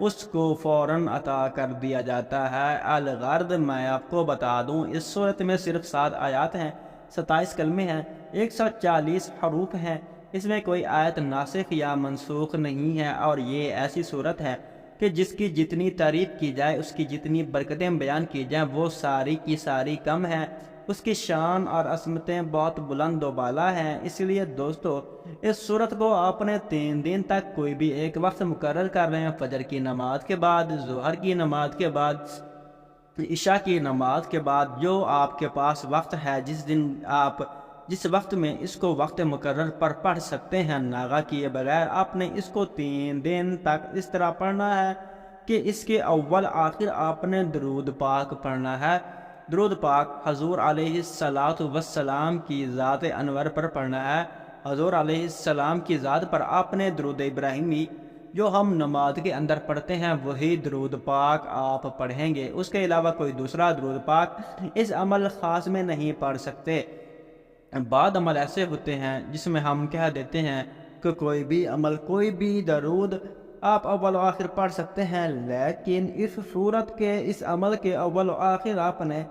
اس کو فوراً عطا کر دیا جاتا ہے۔ الغرض میں آپ کو بتا دوں، اس صورت میں صرف 7 آیات ہیں، 27 کلمے ہیں، 140 حروف ہیں۔ اس میں کوئی آیت ناسخ یا منسوخ نہیں ہے، اور یہ ایسی صورت ہے کہ جس کی جتنی تعریف کی جائے، اس کی جتنی برکتیں بیان کی جائیں، وہ ساری کی ساری کم ہیں۔ اس کی شان اور عظمتیں بہت بلند و بالا ہیں۔ اس لیے دوستو، اس صورت کو آپ نے 3 دن تک کوئی بھی ایک وقت مقرر کر رہے ہیں، فجر کی نماز کے بعد، ظہر کی نماز کے بعد، عشاء کی نماز کے بعد، جو آپ کے پاس وقت ہے، جس وقت میں اس کو وقت مقرر پر پڑھ سکتے ہیں، ناغہ کیے بغیر آپ نے اس کو 3 دن تک اس طرح پڑھنا ہے کہ اس کے اول آخر آپ نے درود پاک پڑھنا ہے۔ درود پاک حضور علیہ السلام کی ذات انور پر پڑھنا ہے۔ حضور علیہ السلام کی ذات پر آپ نے درود ابراہیمی جو ہم نماز کے اندر پڑھتے ہیں، وہی درود پاک آپ پڑھیں گے۔ اس کے علاوہ کوئی دوسرا درود پاک اس عمل خاص میں نہیں پڑھ سکتے۔ بعض عمل ایسے ہوتے ہیں جس میں ہم کہہ دیتے ہیں کہ کوئی بھی عمل، کوئی بھی درود آپ اول و آخر پڑھ سکتے ہیں، لیکن اس صورت کے، اس عمل کے اول و آخر آپ نے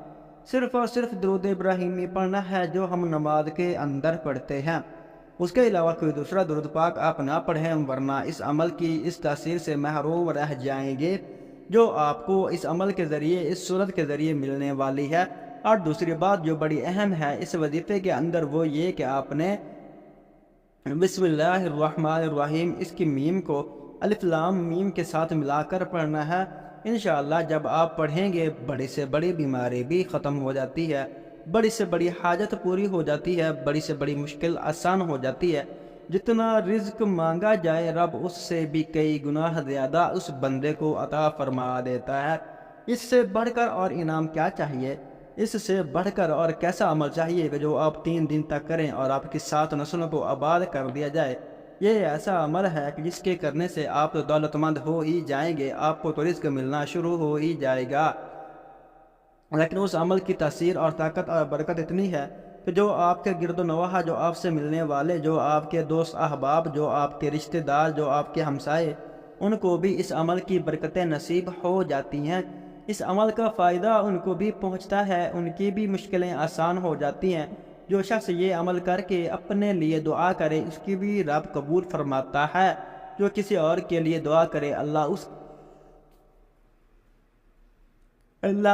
صرف اور صرف درود ابراہیمی پڑھنا ہے جو ہم نماز کے اندر پڑھتے ہیں۔ اس کے علاوہ کوئی دوسرا درود پاک آپ نہ پڑھیں، ورنہ اس عمل کی اس تاثیر سے محروم رہ جائیں گے جو آپ کو اس عمل کے ذریعے، اس صورت کے ذریعے ملنے والی ہے۔ اور دوسری بات جو بڑی اہم ہے اس وظیفے کے اندر، وہ یہ کہ آپ نے بسم اللہ الرحمن الرحیم، اس کی میم کو الف لام میم کے ساتھ ملا کر پڑھنا ہے۔ انشاءاللہ جب آپ پڑھیں گے، بڑی سے بڑی بیماری بھی ختم ہو جاتی ہے، بڑی سے بڑی حاجت پوری ہو جاتی ہے، بڑی سے بڑی مشکل آسان ہو جاتی ہے۔ جتنا رزق مانگا جائے، رب اس سے بھی کئی گنا زیادہ اس بندے کو عطا فرما دیتا ہے۔ اس سے بڑھ کر اور انعام کیا چاہیے؟ اس سے بڑھ کر اور کیسا عمل چاہیے کہ جو آپ 3 دن تک کریں اور آپ کی 7 نسلوں کو آباد کر دیا جائے؟ یہ ایسا عمل ہے کہ جس کے کرنے سے آپ تو دولت مند ہو ہی جائیں گے، آپ کو تو رزق ملنا شروع ہو ہی جائے گا، لیکن اس عمل کی تاثیر اور طاقت اور برکت اتنی ہے کہ جو آپ کے گرد و نواح، جو آپ سے ملنے والے، جو آپ کے دوست احباب، جو آپ کے رشتہ دار، جو آپ کے ہمسائے، ان کو بھی اس عمل کی برکتیں نصیب ہو جاتی ہیں۔ اس عمل کا فائدہ ان کو بھی پہنچتا ہے، ان کی بھی مشکلیں آسان ہو جاتی ہیں۔ جو شخص یہ عمل کر کے اپنے لیے دعا کرے، اس کی بھی رب قبول فرماتا ہے۔ جو کسی اور کے لیے دعا کرے، اللہ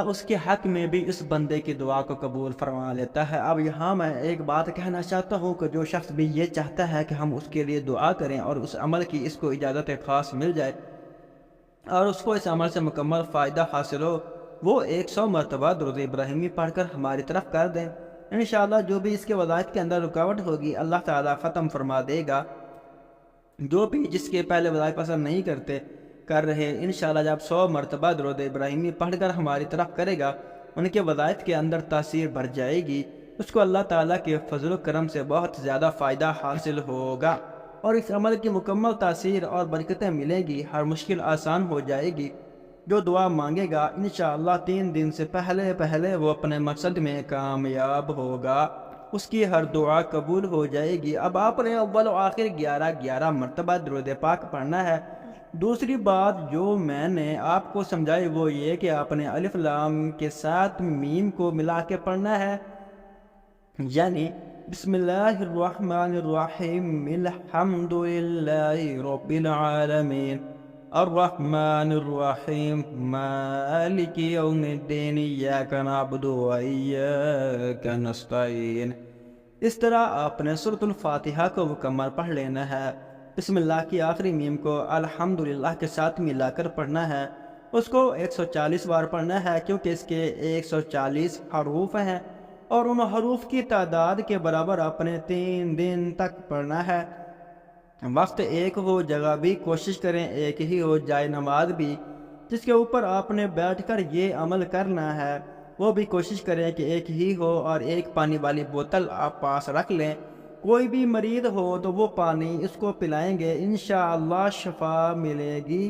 اس کے حق میں بھی اس بندے کی دعا کو قبول فرما لیتا ہے۔ اب یہاں میں ایک بات کہنا چاہتا ہوں کہ جو شخص بھی یہ چاہتا ہے کہ ہم اس کے لیے دعا کریں اور اس عمل کی اس کو اجازت خاص مل جائے اور اس کو اس عمل سے مکمل فائدہ حاصل ہو، وہ 100 مرتبہ درود ابراہیمی پڑھ کر ہماری طرف کر دیں۔ انشاءاللہ جو بھی اس کے وظائف کے اندر رکاوٹ ہوگی، اللہ تعالیٰ ختم فرما دے گا۔ جو بھی جس کے پہلے وظائف پسند نہیں کر رہے، انشاءاللہ جب 100 مرتبہ درود ابراہیمی پڑھ کر ہماری طرف کرے گا، ان کے وظائف کے اندر تاثیر بڑھ جائے گی، اس کو اللہ تعالیٰ کے فضل و کرم سے بہت زیادہ فائدہ حاصل ہوگا، اور اس عمل کی مکمل تاثیر اور برکتیں ملیں گی، ہر مشکل آسان ہو جائے گی۔ جو دعا مانگے گا، انشاءاللہ 3 دن سے پہلے وہ اپنے مقصد میں کامیاب ہوگا، اس کی ہر دعا قبول ہو جائے گی۔ اب آپ نے اول و آخر 11 مرتبہ درود پاک پڑھنا ہے۔ دوسری بات جو میں نے آپ کو سمجھائی وہ یہ کہ آپ نے الف لام کے ساتھ میم کو ملا کے پڑھنا ہے، یعنی بسم اللہ الرحمن الرحیم، الحمد للہ رب العالمین، الرحمن الرحیم، مالک یوم الدین، ایاک نعبد و ایاک نستعین۔ اس طرح آپ نے سورۃ الفاتحہ کو مکمل پڑھ لینا ہے۔ بسم اللہ کی آخری میم کو الحمدللہ کے ساتھ ملا کر پڑھنا ہے۔ اس کو 140 بار پڑھنا ہے، کیونکہ اس کے 140 حروف ہیں، اور ان حروف کی تعداد کے برابر آپ نے 3 دن تک پڑھنا ہے۔ وقت ایک ہو، جگہ بھی کوشش کریں ایک ہی ہو، جائے نماز بھی جس کے اوپر آپ نے بیٹھ کر یہ عمل کرنا ہے وہ بھی کوشش کریں کہ ایک ہی ہو، اور ایک پانی والی بوتل آپ پاس رکھ لیں۔ کوئی بھی مریض ہو تو وہ پانی اس کو پلائیں گے، انشاءاللہ شفا ملے گی۔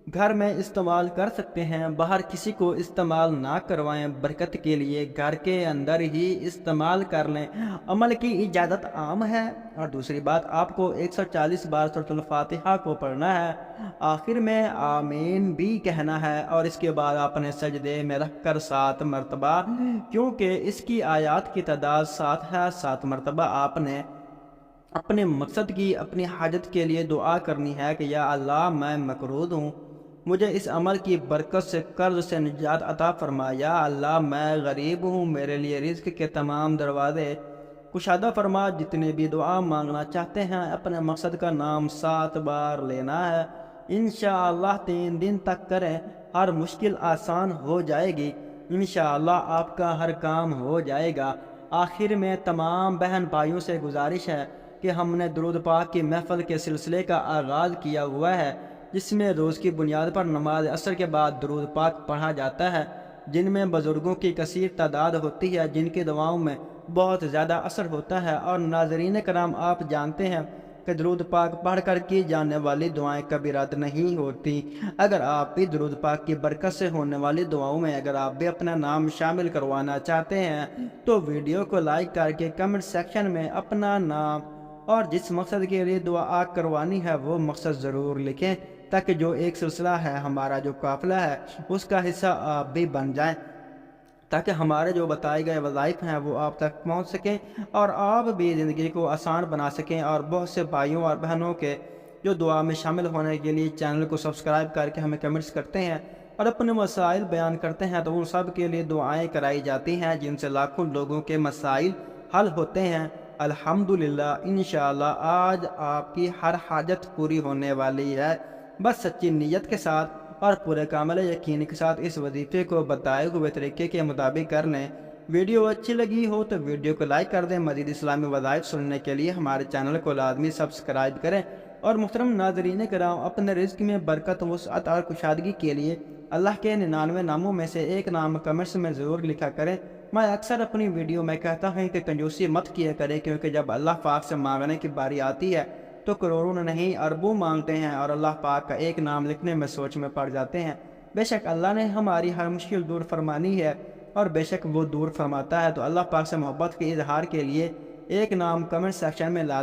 گھر میں استعمال کر سکتے ہیں، باہر کسی کو استعمال نہ کروائیں، برکت کے لیے گھر کے اندر ہی استعمال کر لیں۔ عمل کی اجازت عام ہے۔ اور دوسری بات، آپ کو 140 بار سورۃ الفاتحہ کو پڑھنا ہے، آخر میں آمین بھی کہنا ہے، اور اس کے بعد اپنے سجدے میں رکھ کر 7 مرتبہ، کیونکہ اس کی آیات کی تعداد 7 ہے، 7 مرتبہ آپ نے اپنے مقصد کی، اپنی حاجت کے لیے دعا کرنی ہے کہ یا اللہ میں مقروض ہوں، مجھے اس عمل کی برکت سے قرض سے نجات عطا فرما، یا اللہ میں غریب ہوں، میرے لیے رزق کے تمام دروازے کشادہ فرما۔ جتنے بھی دعا مانگنا چاہتے ہیں اپنے مقصد کا نام 7 بار لینا ہے، انشاءاللہ 3 دن تک کریں، ہر مشکل آسان ہو جائے گی، انشاءاللہ آپ کا ہر کام ہو جائے گا۔ آخر میں تمام بہن بھائیوں سے گزارش ہے کہ ہم نے درود پاک کی محفل کے سلسلے کا آغاز کیا ہوا ہے، جس میں روز کی بنیاد پر نماز عصر کے بعد درود پاک پڑھا جاتا ہے، جن میں بزرگوں کی کثیر تعداد ہوتی ہے، جن کی دعاؤں میں بہت زیادہ اثر ہوتا ہے۔ اور ناظرین کرام، آپ جانتے ہیں کہ درود پاک پڑھ کر کی جانے والی دعائیں کبھی رد نہیں ہوتی۔ اگر آپ بھی درود پاک کی برکت سے ہونے والی دعاؤں میں اگر آپ بھی اپنا نام شامل کروانا چاہتے ہیں تو ویڈیو کو لائک کر کے کمنٹ سیکشن میں اپنا نام اور جس مقصد کے لیے دعا کروانی ہے وہ مقصد ضرور لکھیں، تاکہ جو ایک سلسلہ ہے، ہمارا جو قافلہ ہے، اس کا حصہ آپ بھی بن جائیں، تاکہ ہمارے جو بتائے گئے وظائف ہیں وہ آپ تک پہنچ سکیں اور آپ بھی زندگی کو آسان بنا سکیں۔ اور بہت سے بھائیوں اور بہنوں کے جو دعا میں شامل ہونے کے لیے چینل کو سبسکرائب کر کے ہمیں کمنٹس کرتے ہیں اور اپنے مسائل بیان کرتے ہیں، تو ان سب کے لیے دعائیں کرائی جاتی ہیں، جن سے لاکھوں لوگوں کے مسائل حل ہوتے ہیں۔ الحمدللہ، انشاءاللہ آج آپ کی ہر حاجت پوری ہونے والی ہے۔ بس سچی نیت کے ساتھ اور پورے کامل یقین کے ساتھ اس وظیفے کو بتائے ہوئے طریقے کے مطابق کر لیں۔ ویڈیو اچھی لگی ہو تو ویڈیو کو لائک کر دیں۔ مزید اسلامی وظائف سننے کے لیے ہمارے چینل کو لازمی سبسکرائب کریں۔ اور محترم ناظرین کرام، اپنے رزق میں برکت، وسعت اور کشادگی کے لیے اللہ کے 99 ناموں میں سے ایک نام کمنٹس میں ضرور لکھا کریں۔ میں اکثر اپنی ویڈیو میں کہتا ہوں کہ کنجوسی مت کیا کریں، کیونکہ جب اللہ پاک سے مانگنے کی باری آتی ہے تو کروڑوں نہیں اربوں مانگتے ہیں اور اللہ پاک کا ایک نام لکھنے میں سوچ میں پڑ جاتے ہیں۔ بے شک اللہ نے ہماری ہر مشکل دور فرمانی ہے اور بے شک وہ دور فرماتا ہے، تو اللہ پاک سے محبت کے اظہار کے لیے ایک نام کمنٹ سیکشن میں لا